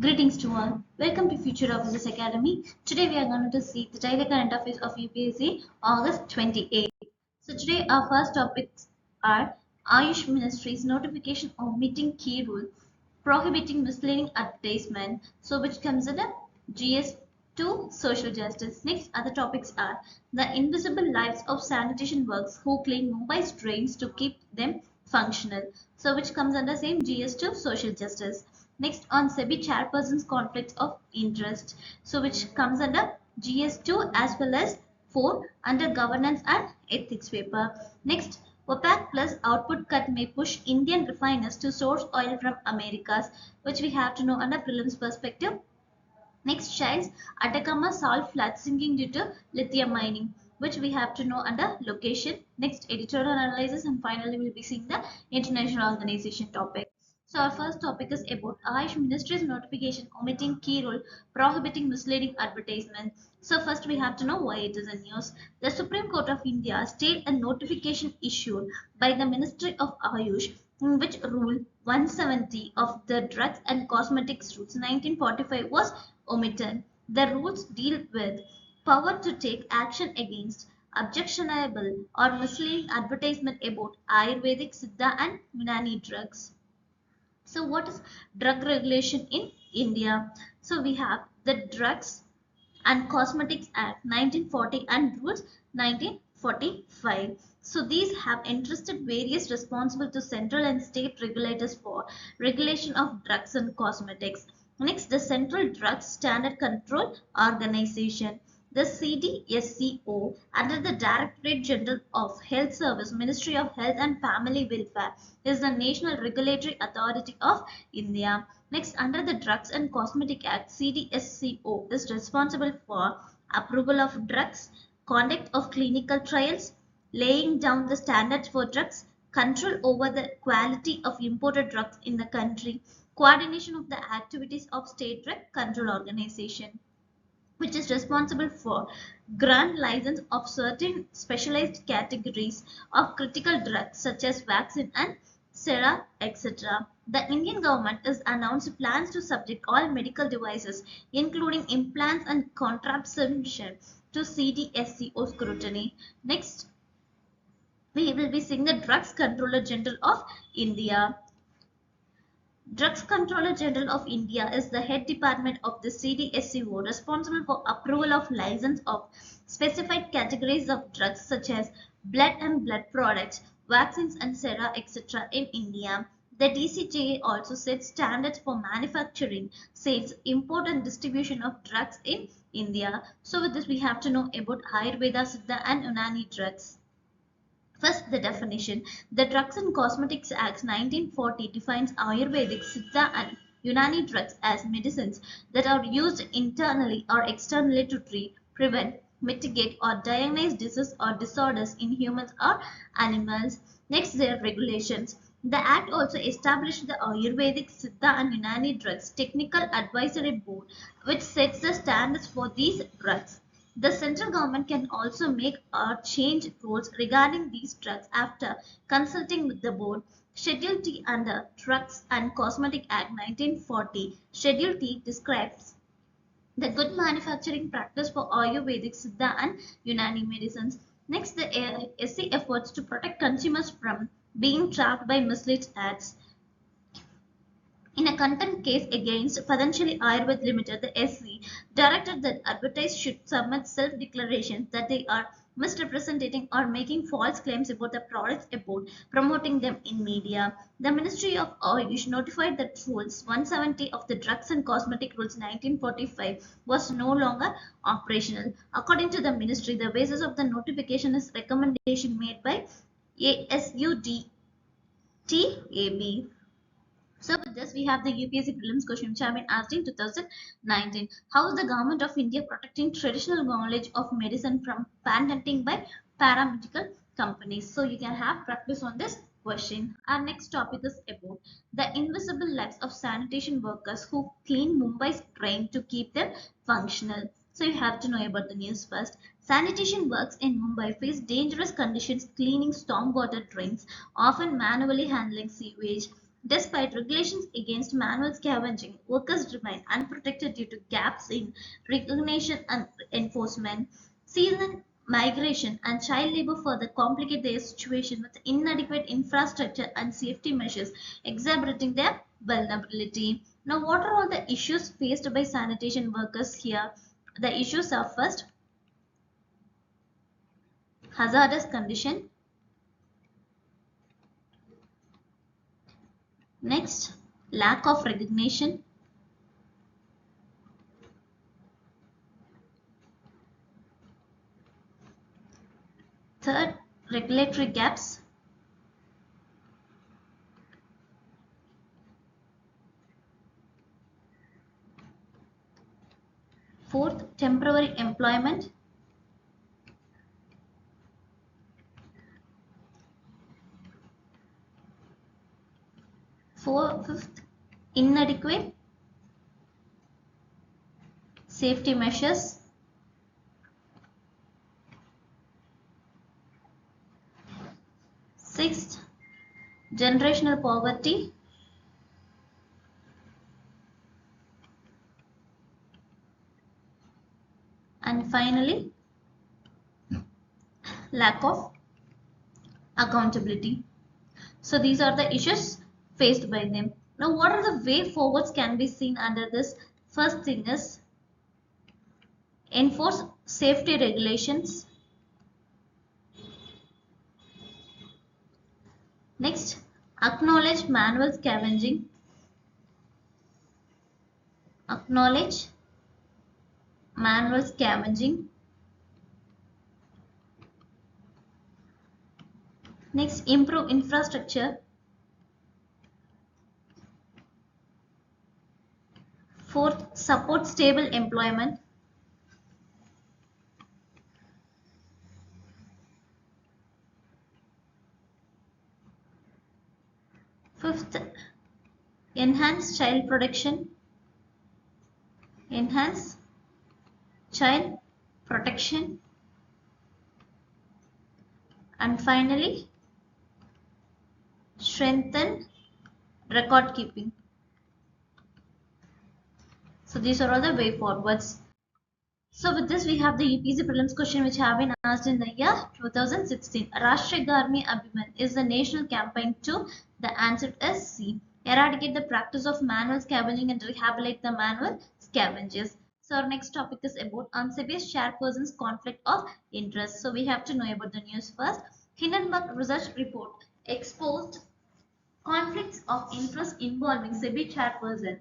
Greetings to all. Welcome to Future Officers Academy. Today we are going to see the daily current affairs of UPSC August 28th. So today our first topics are Ayush Ministry's notification omitting key rule prohibiting misleading advertisement. So which comes under GS2 social justice. Next other topics are the invisible lives of sanitation workers who clean Mumbai's drains to keep them functional. So which comes under same GS2 social justice. Next on SEBI chairperson's conflicts of interest. So which comes under GS2 as well as 4 under governance and ethics paper. Next OPEC plus output cut may push Indian refiners to source oil from Americas, which we have to know under prelims perspective. Next shines Atacama salt flat sinking due to lithium mining, which we have to know under location. Next editorial analysis, and finally we'll be seeing the international organization topic. So our first topic is about Ayush Ministry's notification omitting key rule prohibiting misleading advertisement. So first we have to know why it is in news. The Supreme Court of India stated a notification issued by the Ministry of Ayush in which Rule 170 of the Drugs and Cosmetics Rules 1945 was omitted. The rules deal with power to take action against objectionable or misleading advertisement about Ayurvedic, Siddha and Unani drugs. So what is drug regulation in India? So we have the Drugs and Cosmetics Act 1940 and Rules 1945. So these have entrusted various responsible to central and state regulators for regulation of drugs and cosmetics. Next, the Central Drugs Standard Control Organization. The CDSCO, under the Directorate General of Health Service, Ministry of Health and Family Welfare, is the national regulatory authority of India. Next, under the Drugs and Cosmetic Act, CDSCO is responsible for approval of drugs, conduct of clinical trials, laying down the standards for drugs, control over the quality of imported drugs in the country, coordination of the activities of State Drug Control Organization, which is responsible for grant license of certain specialized categories of critical drugs such as vaccine and sera, etc. The Indian government has announced plans to subject all medical devices, including implants and contraception, to CDSCO scrutiny. Next, we will be seeing the Drugs Controller General of India. Drugs Controller General of India is the head department of the CDSCO, responsible for approval of license of specified categories of drugs such as blood and blood products, vaccines and sera, etc. in India. The DCGA also sets standards for manufacturing, sales, import and distribution of drugs in India. So with this we have to know about Ayurveda, Siddha and Unani drugs. First, the definition. The Drugs and Cosmetics Act 1940 defines Ayurvedic, Siddha and Unani drugs as medicines that are used internally or externally to treat, prevent, mitigate or diagnose diseases or disorders in humans or animals. Next, their regulations. The Act also established the Ayurvedic, Siddha and Unani Drugs Technical Advisory Board, which sets the standards for these drugs. The central government can also make or change rules regarding these drugs after consulting with the board. Schedule T under Drugs and Cosmetic Act 1940. Schedule T describes the good manufacturing practice for Ayurvedic, Siddha and Unani medicines. Next, the SC efforts to protect consumers from being trapped by misleading ads. In a contempt case against Patanjali Ayurved Limited, the SC directed that advertisers should submit self-declarations that they are misrepresenting or making false claims about the products about promoting them in media. The Ministry of Ayush notified that Rules 170 of the Drugs and Cosmetic Rules 1945 was no longer operational. According to the ministry, the basis of the notification is recommendation made by ASUDTAB. So with this, we have the UPSC prelims question which have been asked in 2019. How is the government of India protecting traditional knowledge of medicine from patenting by paramedical companies? So you can have practice on this question. Our next topic is about the invisible lives of sanitation workers who clean Mumbai's drain to keep them functional. So you have to know about the news first. Sanitation workers in Mumbai face dangerous conditions cleaning stormwater drains, often manually handling sewage. Despite regulations against manual scavenging, workers remain unprotected due to gaps in recognition and enforcement. Season migration and child labor further complicate their situation with inadequate infrastructure and safety measures, exacerbating their vulnerability. Now, what are all the issues faced by sanitation workers here? The issues are: first, hazardous condition; next, lack of recognition; third, regulatory gaps; fourth, temporary employment; fifth, inadequate safety measures; sixth, generational poverty; and finally, lack of accountability. So these are the issues faced by them. Now, what are the way forwards can be seen under this? First thing is enforce safety regulations. Next, acknowledge manual scavenging. Acknowledge manual scavenging. Next, improve infrastructure. Fourth, support stable employment. Fifth, enhance child protection. Enhance child protection. And finally, strengthen record keeping. So these are all the way forwards. So with this, we have the UPSC prelims question which have been asked in the year 2016. Rashtriya Garmi Abhiman is the national campaign to. The answer is C. Eradicate the practice of manual scavenging and rehabilitate the manual scavengers. So our next topic is about unsevious chairperson's conflict of interest. So we have to know about the news first. Hindenburg research report exposed conflicts of interest involving SEBI chairperson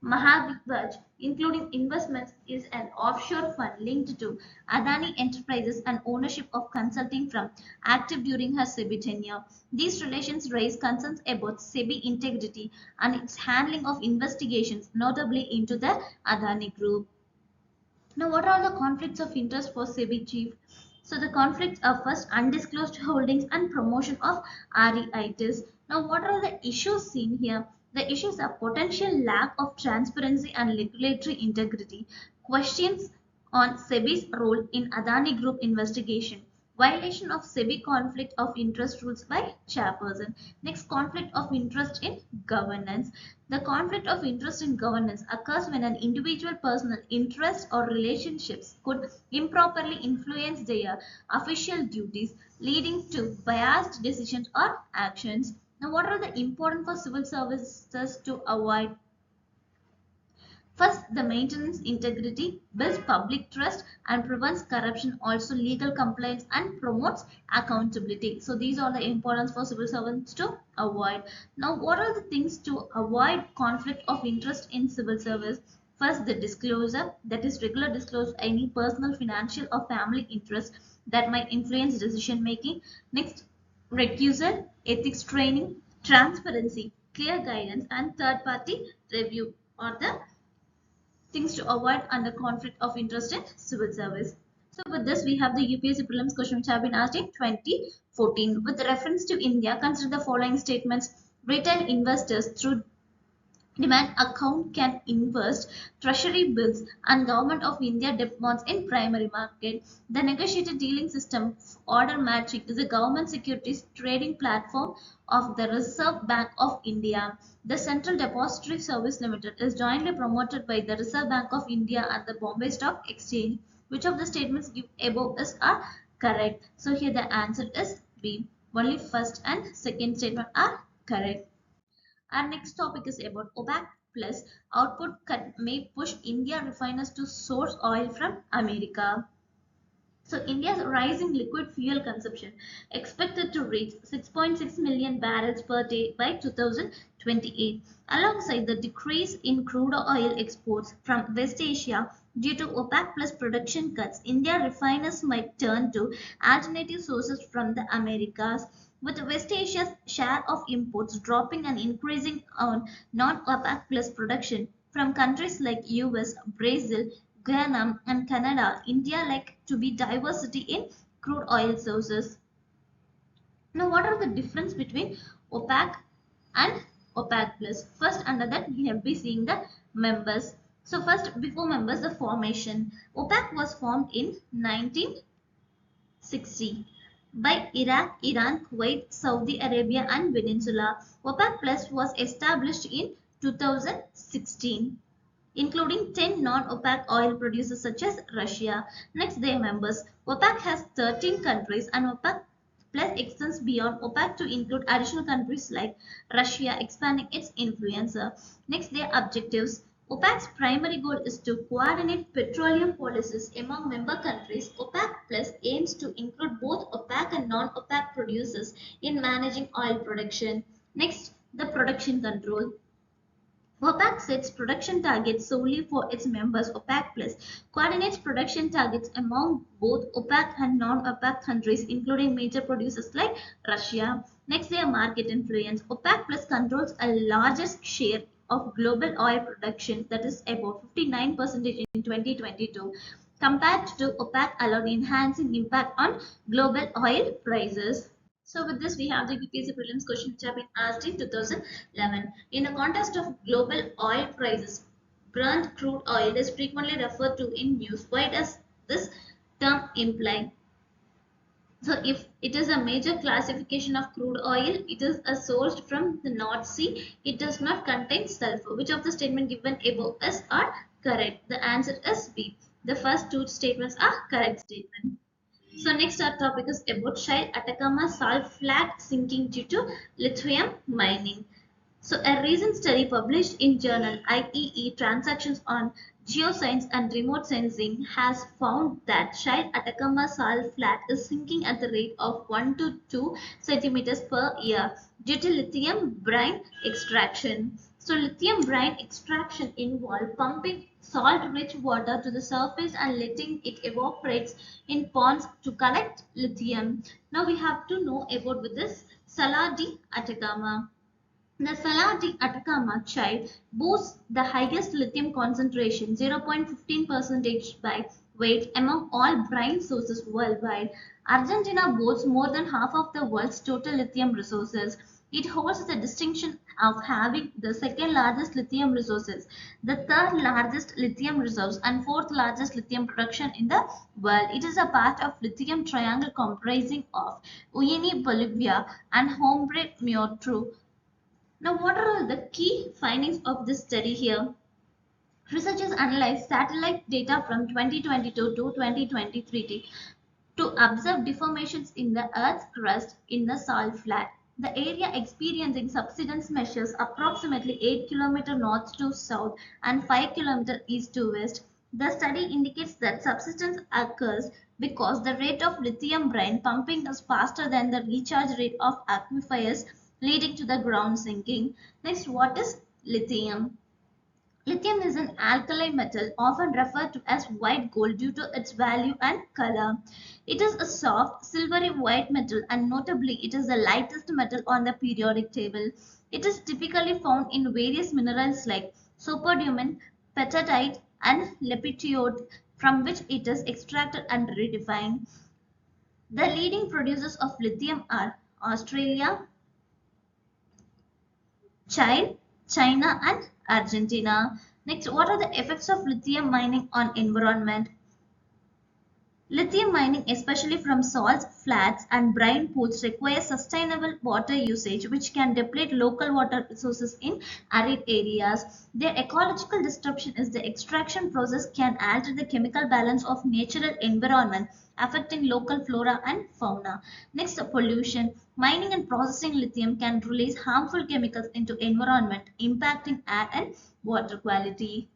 Mahabhiraj, including investments, is an offshore fund linked to Adani Enterprises and ownership of consulting firm active during her SEBI tenure. These relations raise concerns about SEBI integrity and its handling of investigations, notably into the Adani Group. Now, what are the conflicts of interest for SEBI chief? So, the conflicts are: first, undisclosed holdings and promotion of REITs. Now, what are the issues seen here? The issues are potential lack of transparency and regulatory integrity, questions on SEBI's role in Adani Group investigation, violation of SEBI conflict of interest rules by chairperson. Next, conflict of interest in governance. The conflict of interest in governance occurs when an individual personal interest or relationships could improperly influence their official duties, leading to biased decisions or actions. Now, what are the important for civil services to avoid? First, the maintenance integrity, builds public trust and prevents corruption, also legal compliance and promotes accountability. So these are the importance for civil servants to avoid. Now, what are the things to avoid conflict of interest in civil service? First, the disclosure, that is regular disclosure any personal, financial or family interest that might influence decision making. Next, recusal, ethics training, transparency, clear guidance and third party review are the things to avoid under conflict of interest in civil service. So with this, we have the UPSC prelims question which have been asked in 2014. With reference to India, consider the following statements. Retail investors through demand account can invest treasury bills and government of India debt bonds in primary market. The negotiated dealing system order matching is a government securities trading platform of the Reserve Bank of India. The Central Depository Service Limited is jointly promoted by the Reserve Bank of India and the Bombay Stock Exchange. Which of the statements given above is are correct? So here the answer is B. Only first and second statement are correct. Our next topic is about OPEC plus output cut may push India refiners to source oil from America. So India's rising liquid fuel consumption expected to reach 6.6 million barrels per day by 2028, alongside the decrease in crude oil exports from West Asia due to OPEC plus production cuts. India refiners might turn to alternative sources from the Americas, with West Asia's share of imports dropping and increasing on non-OPEC plus production from countries like US, Brazil, Guyana and Canada. India like to be diversity in crude oil sources. Now, what are the difference between OPEC and OPEC plus? First, under that we have been seeing the members. So first, before members, the formation. OPEC was formed in 1960 by Iraq, Iran, Kuwait, Saudi Arabia and Peninsula. OPEC plus was established in 2016, including 10 non-OPEC oil producers such as Russia. Next, their members. OPEC has 13 countries and OPEC plus extends beyond OPEC to include additional countries like Russia, expanding its influence. Next, their objectives. OPEC's primary goal is to coordinate petroleum policies among member countries. OPEC Plus aims to include both OPEC and non-OPEC producers in managing oil production. Next, the production control. OPEC sets production targets solely for its members. OPEC Plus coordinates production targets among both OPEC and non-OPEC countries, including major producers like Russia. Next, their market influence. OPEC Plus controls a largest share of global oil production, that is about 59% in 2022, compared to OPEC alone, enhancing impact on global oil prices. So with this, we have the UPSC prelims questions which have been asked in 2011. In the context of global oil prices, Brent crude oil is frequently referred to in news. Why does this term imply? So if it is a major classification of crude oil, it is a sourced from the North Sea. It does not contain sulfur. Which of the statement given above is are correct? The answer is B. The first two statements are correct statements. So next our topic is about Shale Atacama salt flat sinking due to lithium mining. So a recent study published in journal IEE Transactions on Geoscience and Remote Sensing has found that Shale Atacama salt flat is sinking at the rate of 1 to 2 centimeters per year due to lithium brine extraction. So lithium brine extraction involves pumping salt-rich water to the surface and letting it evaporate in ponds to collect lithium. Now we have to know about with this Salar de Atacama. The Salar de Atacama shale boasts the highest lithium concentration, 0.15% by weight, among all brine sources worldwide. Argentina boasts more than half of the world's total lithium resources. It holds the distinction of having the second largest lithium resources, the third largest lithium reserves, and fourth largest lithium production in the world. It is a part of lithium triangle comprising of Uyuni, Bolivia, and Hombre Muerto. Now, what are the key findings of this study here? Researchers analyzed satellite data from 2022 to 2023 to observe deformations in the Earth's crust in the salt flat. The area experiencing subsidence measures approximately 8 km north to south and 5 km east to west. The study indicates that subsidence occurs because the rate of lithium brine pumping is faster than the recharge rate of aquifers, leading to the ground sinking. Next, what is lithium? Lithium is an alkali metal often referred to as white gold due to its value and color. It is a soft, silvery white metal and notably it is the lightest metal on the periodic table. It is typically found in various minerals like sopodium, petatite and lepidolite, from which it is extracted and refined. The leading producers of lithium are Australia, Chile, China and Argentina. Next, what are the effects of lithium mining on environment? Lithium mining, especially from salts, flats, and brine pools, requires sustainable water usage, which can deplete local water resources in arid areas. Their ecological disruption is the extraction process can alter the chemical balance of natural environment, affecting local flora and fauna. Next, pollution. Mining and processing lithium can release harmful chemicals into environment, impacting air and water quality.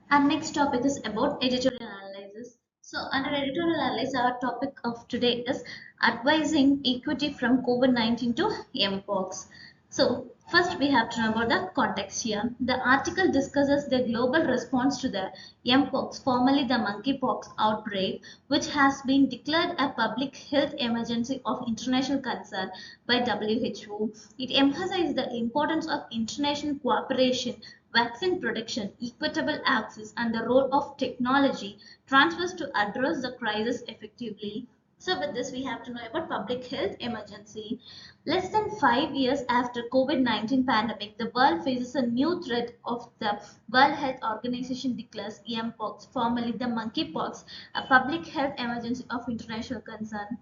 Our next topic is about editorial analysis. So, under editorial analysis, our topic of today is advising equity from COVID-19 to mpox. So, first we have to know about the context here. The article discusses the global response to the mpox, formerly the monkeypox outbreak, which has been declared a public health emergency of international concern by WHO. It emphasizes the importance of international cooperation, vaccine production, equitable access, and the role of technology transfers to address the crisis effectively. So with this, we have to know about public health emergency. Less than 5 years after COVID-19 pandemic, the world faces a new threat of the World Health Organization declares mpox, formerly the monkeypox, a public health emergency of international concern.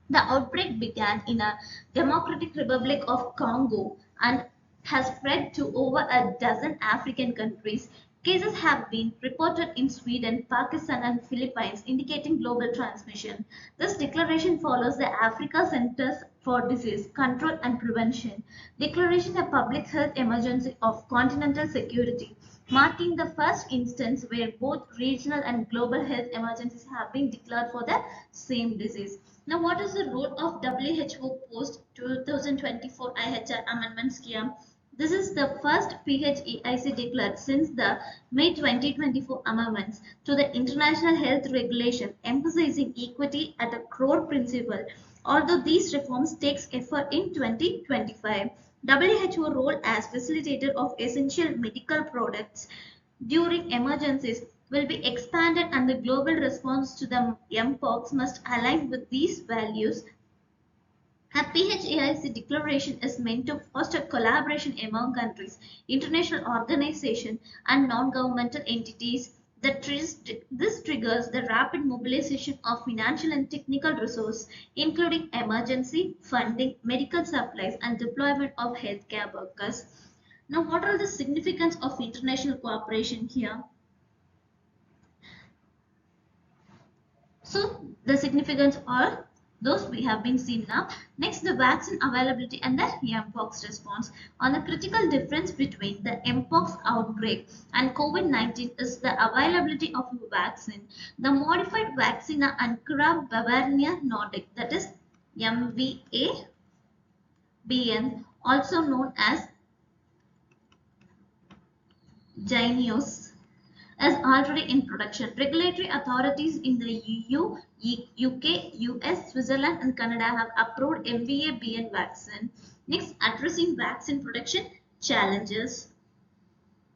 The outbreak began in a Democratic Republic of Congo and has spread to over a dozen African countries. Cases have been reported in Sweden, Pakistan, and Philippines, indicating global transmission. This declaration follows the Africa Centers for Disease Control and Prevention declaration a public health emergency of continental security, marking the first instance where both regional and global health emergencies have been declared for the same disease. Now, what is the role of WHO post 2024 IHR amendment scheme? This is the first PHEIC declared since the May 2024 amendments to the International Health Regulation, emphasizing equity at a core principle. Although these reforms takes effort in 2025, WHO role as facilitator of essential medical products during emergencies will be expanded and the global response to the mpox must align with these values. A PHAIC declaration is meant to foster collaboration among countries, international organizations, and non-governmental entities. This triggers the rapid mobilization of financial and technical resources, including emergency funding, medical supplies, and deployment of healthcare workers. Now, what are the significance of international cooperation here? So the significance are those we have been seen now. Next, the vaccine availability and the mpox response. On the critical difference between the mpox outbreak and COVID-19 is the availability of a vaccine. The modified vaccine Ankara Bavaria Nordic, that is MVABN, also known as Jynneos, is already in production. Regulatory authorities in the EU, UK, US, Switzerland, and Canada have approved MVA-BN vaccine. Next, addressing vaccine production challenges.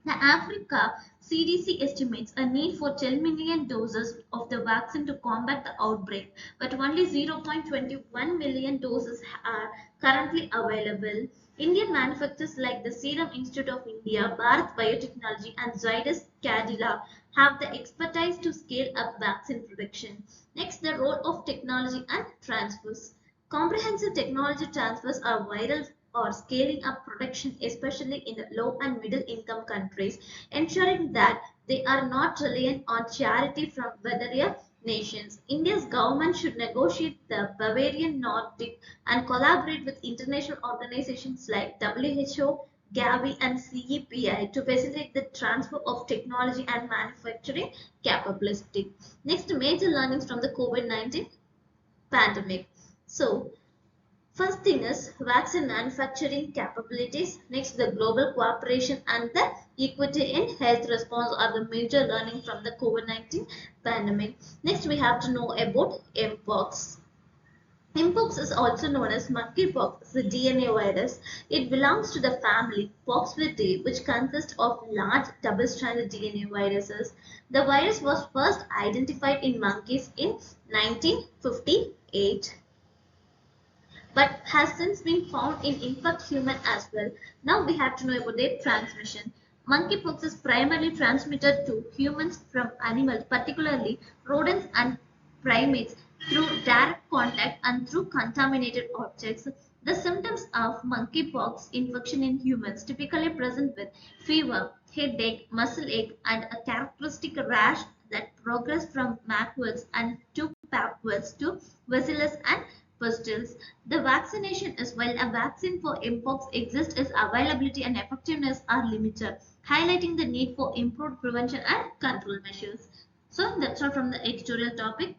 The Africa CDC estimates a need for 10 million doses of the vaccine to combat the outbreak, but only 0.21 million doses are currently available. Indian manufacturers like the Serum Institute of India, Bharat Biotechnology, and Zydus Cadila have the expertise to scale up vaccine production. Next, the role of technology and transfers. Comprehensive technology transfers are vital or scaling up production, especially in low and middle income countries, ensuring that they are not reliant on charity from wealthier nations. India's government should negotiate the Bavarian Nordic and collaborate with international organizations like WHO, Gavi, and CEPI to facilitate the transfer of technology and manufacturing capability. Next, major learnings from the COVID-19 pandemic. So, first thing is vaccine manufacturing capabilities. Next, the global cooperation and the equity in health response are the major learning from the COVID-19 pandemic. Next, we have to know about mpox. Mpox is also known as monkeypox, the DNA virus. It belongs to the family Poxvirinae, which consists of large double-stranded DNA viruses. The virus was first identified in monkeys in 1958. but has since been found in infant human as well. Now we have to know about their transmission. Monkeypox is primarily transmitted to humans from animals, particularly rodents and primates, through direct contact and through contaminated objects. The symptoms of monkeypox infection in humans typically present with fever, headache, muscle ache, and a characteristic rash that progress from backwards and to backwards to bacillus and pustules. The vaccination is while a vaccine for mpox exists, its availability and effectiveness are limited, highlighting the need for improved prevention and control measures. So that's all from the editorial topic.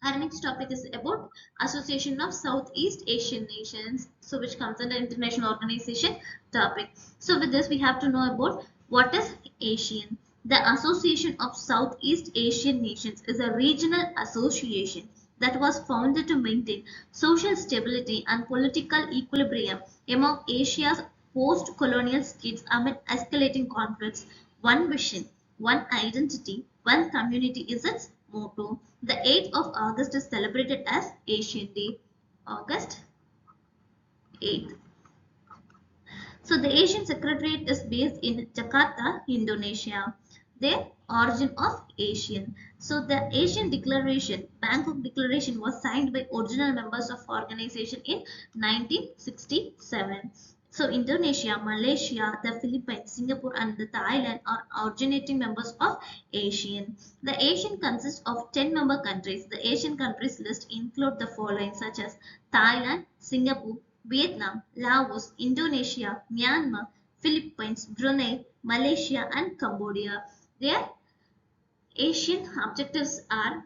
Our next topic is about Association of Southeast Asian Nations, so which comes under international organization topic. So with this we have to know about what is ASEAN. The Association of Southeast Asian Nations is a regional association that was founded to maintain social stability and political equilibrium among Asia's post-colonial states amid escalating conflicts. One vision, one identity, one community is its motto. The 8th of August is celebrated as Asian Day. August 8th. So the Asian Secretariat is based in Jakarta, Indonesia. The origin of Asian. So the Asian Declaration, Bangkok Declaration, was signed by original members of organization in 1967. So Indonesia, Malaysia, the Philippines, Singapore, and the Thailand are originating members of ASEAN. The ASEAN consists of 10 member countries. The Asian countries list include the following such as Thailand, Singapore, Vietnam, Laos, Indonesia, Myanmar, Philippines, Brunei, Malaysia, and Cambodia. Their Asian objectives are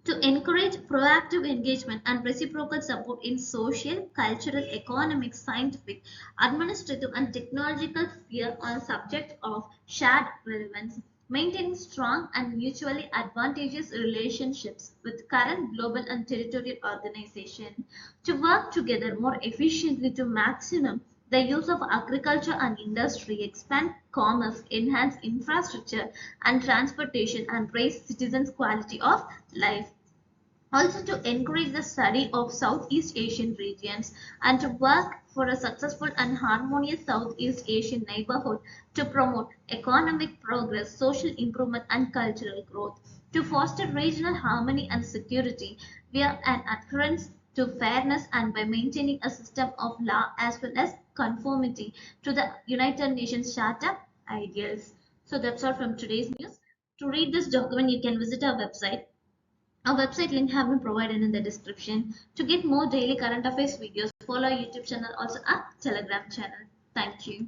to encourage proactive engagement and reciprocal support in social, cultural, economic, scientific, administrative, and technological sphere on subjects of shared relevance, maintaining strong and mutually advantageous relationships with current global and territorial organizations, to work together more efficiently to maximum the use of agriculture and industry, expand commerce, enhance infrastructure and transportation, and raise citizens' quality of life. Also to encourage the study of Southeast Asian regions and to work for a successful and harmonious Southeast Asian neighborhood to promote economic progress, social improvement, and cultural growth, to foster regional harmony and security via an adherence to fairness and by maintaining a system of law as well as conformity to the United Nations Charter ideals. So that's all from today's news. To read this document, you can visit our website. Our website link have been provided in the description. To get more daily current affairs videos, follow our YouTube channel, also our Telegram channel. Thank you.